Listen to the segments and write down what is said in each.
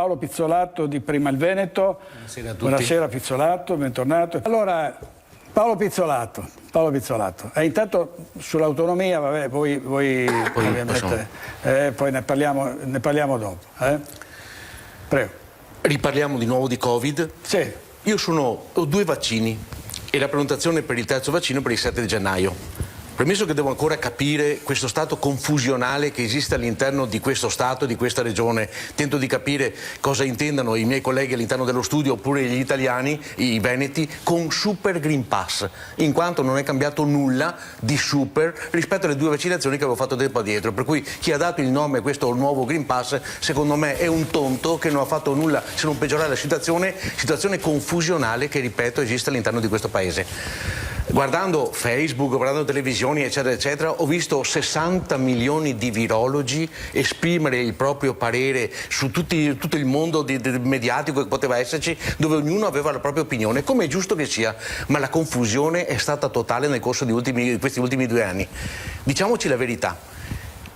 Paolo Pizzolato di Prima il Veneto. Buonasera a tutti. Buonasera Pizzolato, bentornato. Allora, Paolo Pizzolato, intanto sull'autonomia, vabbè, voi ovviamente, poi ne parliamo dopo. Prego. Riparliamo di nuovo di Covid. Sì. Io ho 2 vaccini e la prenotazione per il terzo vaccino per il 7 di gennaio. Premesso che devo ancora capire questo stato confusionale che esiste all'interno di questo Stato, di questa regione, tento di capire cosa intendano i miei colleghi all'interno dello studio oppure gli italiani, i veneti, con Super Green Pass, in quanto non è cambiato nulla di super rispetto alle 2 vaccinazioni che avevo fatto tempo addietro. Per cui chi ha dato il nome a questo nuovo Green Pass, secondo me è un tonto che non ha fatto nulla se non peggiorare la situazione confusionale che, ripeto, esiste all'interno di questo Paese. Guardando Facebook, guardando televisioni, eccetera, eccetera, ho visto 60 milioni di virologi esprimere il proprio parere su tutto il mondo mediatico che poteva esserci, dove ognuno aveva la propria opinione, come è giusto che sia, ma la confusione è stata totale nel corso di questi ultimi 2 anni. Diciamoci la verità.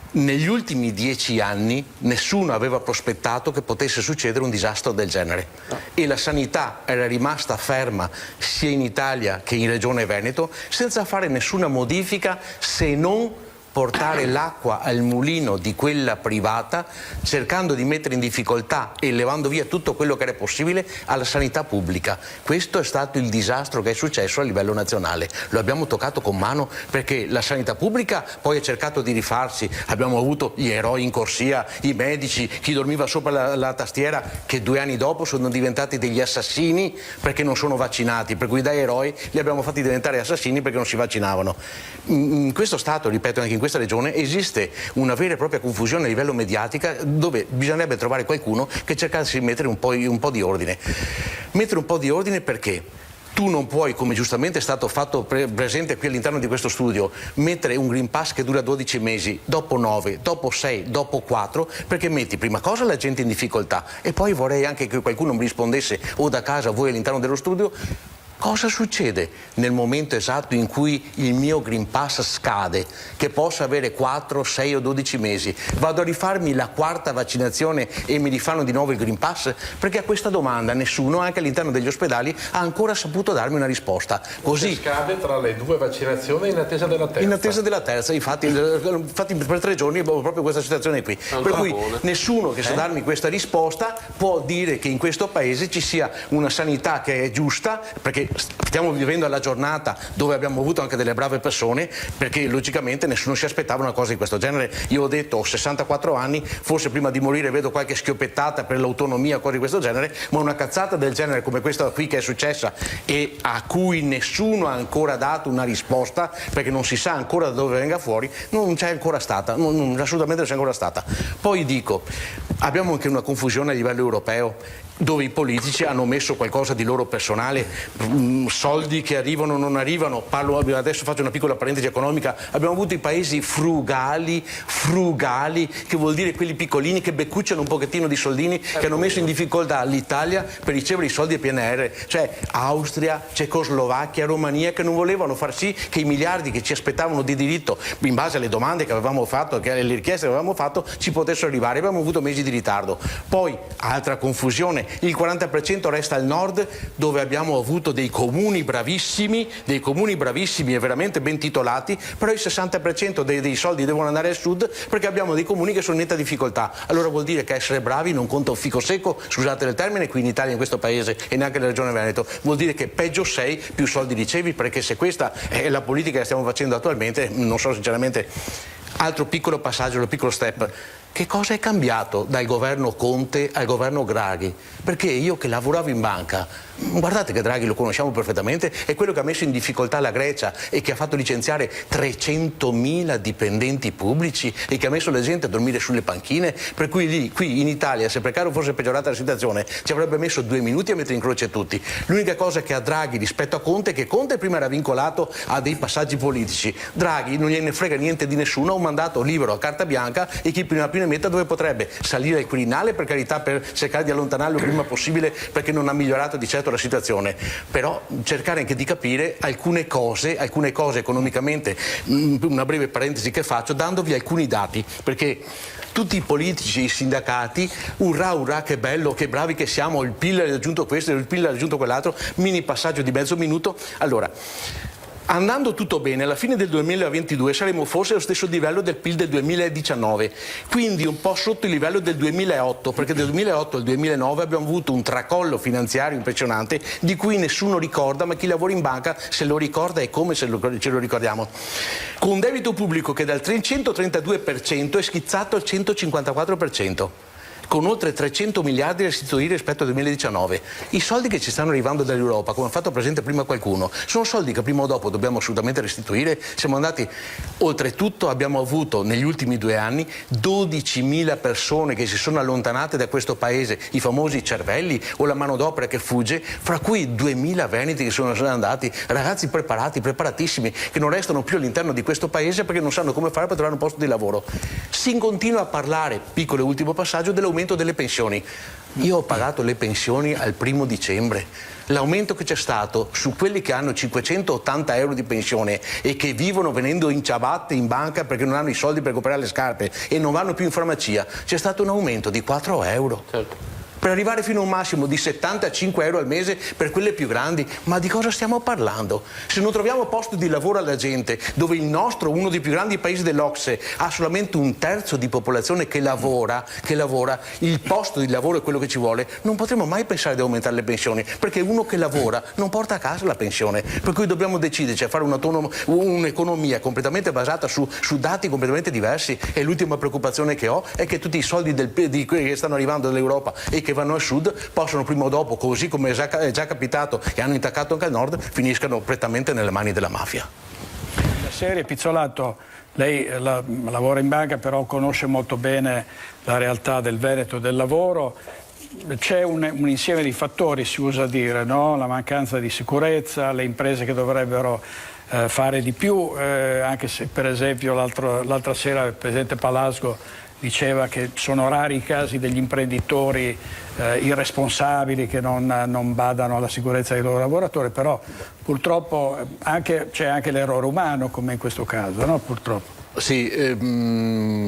Negli ultimi 10 anni nessuno aveva prospettato che potesse succedere un disastro del genere e la sanità era rimasta ferma sia in Italia che in Regione Veneto senza fare nessuna modifica se non portare l'acqua al mulino di quella privata, cercando di mettere in difficoltà e levando via tutto quello che era possibile alla sanità pubblica. Questo è stato il disastro che è successo a livello nazionale. Lo abbiamo toccato con mano perché la sanità pubblica poi ha cercato di rifarsi. Abbiamo avuto gli eroi in corsia, i medici, chi dormiva sopra la tastiera, che 2 anni dopo sono diventati degli assassini perché non sono vaccinati, per cui da eroi li abbiamo fatti diventare assassini perché non si vaccinavano. In questo Stato, ripeto, anche in questa regione esiste una vera e propria confusione a livello mediatica dove bisognerebbe trovare qualcuno che cercasse di mettere un po' di ordine. Mettere un po' di ordine perché? Tu non puoi, come giustamente è stato fatto presente qui all'interno di questo studio, mettere un Green Pass che dura 12 mesi, dopo 9, dopo 6, dopo 4, perché metti prima cosa la gente in difficoltà e poi vorrei anche che qualcuno mi rispondesse o da casa, voi all'interno dello studio, cosa succede nel momento esatto in cui il mio Green Pass scade, che possa avere 4, 6 o 12 mesi? Vado a rifarmi la 4ª vaccinazione e mi rifanno di nuovo il Green Pass? Perché a questa domanda nessuno, anche all'interno degli ospedali, ha ancora saputo darmi una risposta. Così scade tra le 2 vaccinazioni in attesa della terza. In attesa della terza, infatti per 3 giorni avevo proprio questa situazione qui. Per cui nessuno che sa darmi questa risposta può dire che in questo paese ci sia una sanità che è giusta, perché stiamo vivendo alla giornata dove abbiamo avuto anche delle brave persone, perché logicamente nessuno si aspettava una cosa di questo genere. Io ho detto, ho 64 anni, forse prima di morire vedo qualche schioppettata per l'autonomia, cose di questo genere, ma una cazzata del genere come questa qui che è successa e a cui nessuno ha ancora dato una risposta, perché non si sa ancora da dove venga fuori, non c'è ancora stata, assolutamente non c'è ancora stata. Poi dico, abbiamo anche una confusione a livello europeo, dove i politici hanno messo qualcosa di loro personale, soldi che arrivano o non arrivano. Adesso faccio una piccola parentesi economica. Abbiamo avuto i paesi frugali, che vuol dire quelli piccolini che beccucciano un pochettino di soldini, che hanno messo in difficoltà l'Italia per ricevere i soldi del PNR, cioè Austria, Cecoslovacchia, Romania, che non volevano far sì che i miliardi che ci aspettavano di diritto, in base alle domande che avevamo fatto, alle richieste che avevamo fatto, ci potessero arrivare. Abbiamo avuto mesi di ritardo. Poi, altra confusione, il 40% resta al nord, dove abbiamo avuto dei comuni bravissimi e veramente ben titolati, però il 60% dei soldi devono andare al sud perché abbiamo dei comuni che sono in netta difficoltà. Allora vuol dire che essere bravi non conta un fico secco, scusate il termine, qui in Italia, in questo paese e neanche nella regione Veneto. Vuol dire che peggio sei, più soldi ricevi, perché se questa è la politica che stiamo facendo attualmente, non so sinceramente. Altro piccolo passaggio, un piccolo step. Che cosa è cambiato dal governo Conte al governo Draghi? Perché io che lavoravo in banca, guardate che Draghi lo conosciamo perfettamente, è quello che ha messo in difficoltà la Grecia e che ha fatto licenziare 300.000 dipendenti pubblici e che ha messo la gente a dormire sulle panchine, per cui qui in Italia, se per caso fosse peggiorata la situazione, ci avrebbe messo 2 minuti a mettere in croce tutti. L'unica cosa che ha Draghi rispetto a Conte è che Conte prima era vincolato a dei passaggi politici. Draghi non gliene frega niente di nessuno, ha un mandato libero a carta bianca e chi prima metta dove potrebbe salire al Quirinale, per carità, per cercare di allontanarlo il prima possibile, perché non ha migliorato di certo certo la situazione, però cercare anche di capire alcune cose economicamente, una breve parentesi che faccio, dandovi alcuni dati, perché tutti i politici, i sindacati, urrà, che bello, che bravi che siamo, il PIL ha raggiunto questo, il PIL ha raggiunto quell'altro, mini passaggio di mezzo minuto. Allora, andando tutto bene, alla fine del 2022 saremo forse allo stesso livello del PIL del 2019, quindi un po' sotto il livello del 2008, perché dal 2008 al 2009 abbiamo avuto un tracollo finanziario impressionante di cui nessuno ricorda, ma chi lavora in banca se lo ricorda e come ce lo ricordiamo. Con un debito pubblico che dal 132% è schizzato al 154%. Con oltre 300 miliardi da restituire rispetto al 2019. I soldi che ci stanno arrivando dall'Europa, come ha fatto presente prima qualcuno, sono soldi che prima o dopo dobbiamo assolutamente restituire. Siamo andati, oltretutto abbiamo avuto negli ultimi 2 anni 12.000 persone che si sono allontanate da questo paese, i famosi cervelli o la manodopera che fugge, fra cui 2.000 veneti che sono andati, ragazzi preparati, preparatissimi, che non restano più all'interno di questo paese perché non sanno come fare per trovare un posto di lavoro. Si continua a parlare, piccolo e ultimo passaggio, dell'aumento delle pensioni. Io ho pagato le pensioni al 1° dicembre. L'aumento che c'è stato su quelli che hanno 580 euro di pensione e che vivono venendo in ciabatte in banca perché non hanno i soldi per comprare le scarpe e non vanno più in farmacia, c'è stato un aumento di 4 euro. Certo. Per arrivare fino a un massimo di 75 euro al mese per quelle più grandi. Ma di cosa stiamo parlando? Se non troviamo posto di lavoro alla gente, dove il nostro, uno dei più grandi paesi dell'Ocse, ha solamente 1/3 di popolazione che lavora, il posto di lavoro è quello che ci vuole, non potremo mai pensare di aumentare le pensioni, perché uno che lavora non porta a casa la pensione. Per cui dobbiamo deciderci a fare un'economia completamente basata su dati completamente diversi. E l'ultima preoccupazione che ho è che tutti i soldi che stanno arrivando dall'Europa e che vanno al sud possono prima o dopo, così come è già capitato e hanno intaccato anche al nord, finiscano prettamente nelle mani della mafia. La serie Pizzolato, lei lavora in banca, però conosce molto bene la realtà del Veneto del lavoro. C'è un insieme di fattori, si usa dire, no? La mancanza di sicurezza, le imprese che dovrebbero fare di più, anche se per esempio l'altra sera il presidente Palasgo diceva che sono rari i casi degli imprenditori irresponsabili che non badano alla sicurezza dei loro lavoratori, però purtroppo c'è anche l'errore umano, come in questo caso, no? Purtroppo. Sì,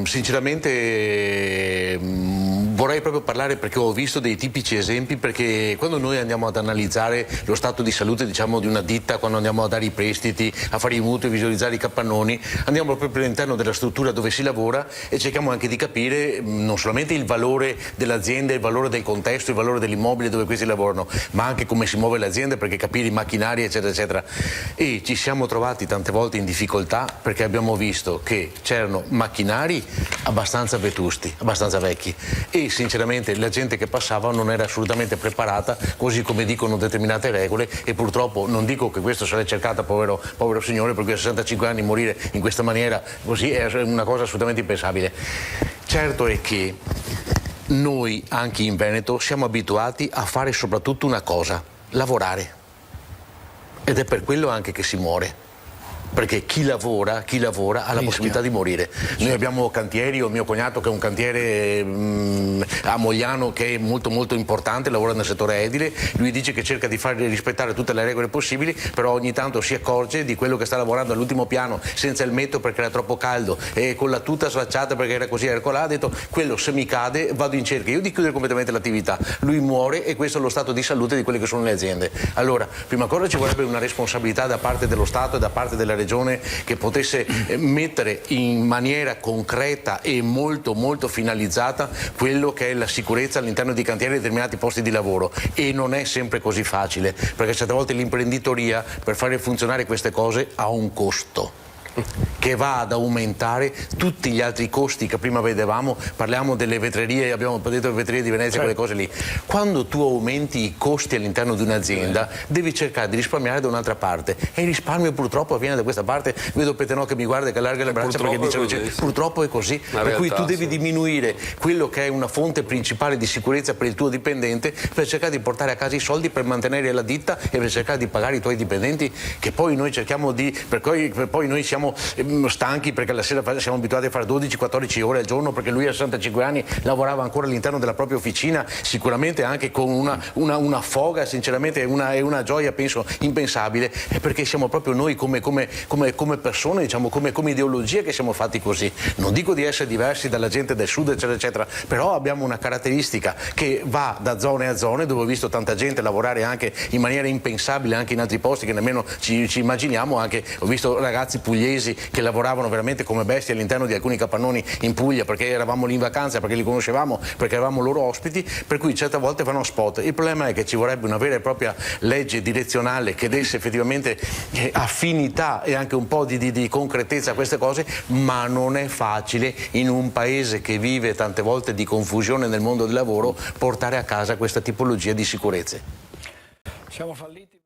sinceramente vorrei proprio parlare, perché ho visto dei tipici esempi, perché quando noi andiamo ad analizzare lo stato di salute, diciamo, di una ditta, quando andiamo a dare i prestiti, a fare i mutui, visualizzare i capannoni, andiamo proprio all'interno della struttura dove si lavora e cerchiamo anche di capire non solamente il valore dell'azienda, il valore del contesto, il valore dell'immobile dove questi lavorano, ma anche come si muove l'azienda, perché capire i macchinari, eccetera, eccetera. E ci siamo trovati tante volte in difficoltà perché abbiamo visto che c'erano macchinari abbastanza vetusti, abbastanza vecchi, e sinceramente la gente che passava non era assolutamente preparata, così come dicono determinate regole, e purtroppo non dico che questo se l'è cercata, povero signore, perché a 65 anni morire in questa maniera così è una cosa assolutamente impensabile. Certo è che noi anche in Veneto siamo abituati a fare soprattutto una cosa: lavorare, ed è per quello anche che si muore. Perché chi lavora ha la possibilità di morire. Noi abbiamo cantieri, ho mio cognato che è un cantiere a Mogliano che è molto molto importante, lavora nel settore edile, lui dice che cerca di fare rispettare tutte le regole possibili, però ogni tanto si accorge di quello che sta lavorando all'ultimo piano senza il metto perché era troppo caldo e con la tuta slacciata perché era così, era colà, ha detto quello se mi cade vado in cerca io di chiudere completamente l'attività, lui muore, e questo è lo stato di salute di quelle che sono le aziende. Allora, prima cosa ci vorrebbe una responsabilità da parte dello Stato e da parte della Regione che potesse mettere in maniera concreta e molto molto finalizzata quello che è la sicurezza all'interno di cantieri e determinati posti di lavoro, e non è sempre così facile, perché certe volte l'imprenditoria per fare funzionare queste cose ha un costo che va ad aumentare tutti gli altri costi che prima vedevamo. Parliamo delle vetrerie, abbiamo detto le vetrerie di Venezia, quelle cose lì. Quando tu aumenti i costi all'interno di un'azienda devi cercare di risparmiare da un'altra parte, e il risparmio purtroppo avviene da questa parte. Vedo Petenò che mi guarda e che allarga le braccia perché dice purtroppo è così, per cui tu devi diminuire quello che è una fonte principale di sicurezza per il tuo dipendente per cercare di portare a casa i soldi per mantenere la ditta e per cercare di pagare i tuoi dipendenti, che poi noi cerchiamo di, per poi noi siamo siamo stanchi perché la sera siamo abituati a fare 12-14 ore al giorno, perché lui a 65 anni lavorava ancora all'interno della propria officina, sicuramente anche con una foga, sinceramente è una gioia, penso, impensabile, è perché siamo proprio noi come persone, diciamo, come ideologia, che siamo fatti così. Non dico di essere diversi dalla gente del sud, eccetera, eccetera, però abbiamo una caratteristica che va da zone a zone, dove ho visto tanta gente lavorare anche in maniera impensabile, anche in altri posti che nemmeno ci immaginiamo. Anche ho visto ragazzi pugliesi che lavoravano veramente come bestie all'interno di alcuni capannoni in Puglia, perché eravamo lì in vacanza, perché li conoscevamo, perché eravamo loro ospiti, per cui certe volte fanno spot. Il problema è che ci vorrebbe una vera e propria legge direzionale che desse effettivamente affinità e anche un po' di concretezza a queste cose, ma non è facile in un paese che vive tante volte di confusione nel mondo del lavoro portare a casa questa tipologia di sicurezze. Siamo falliti.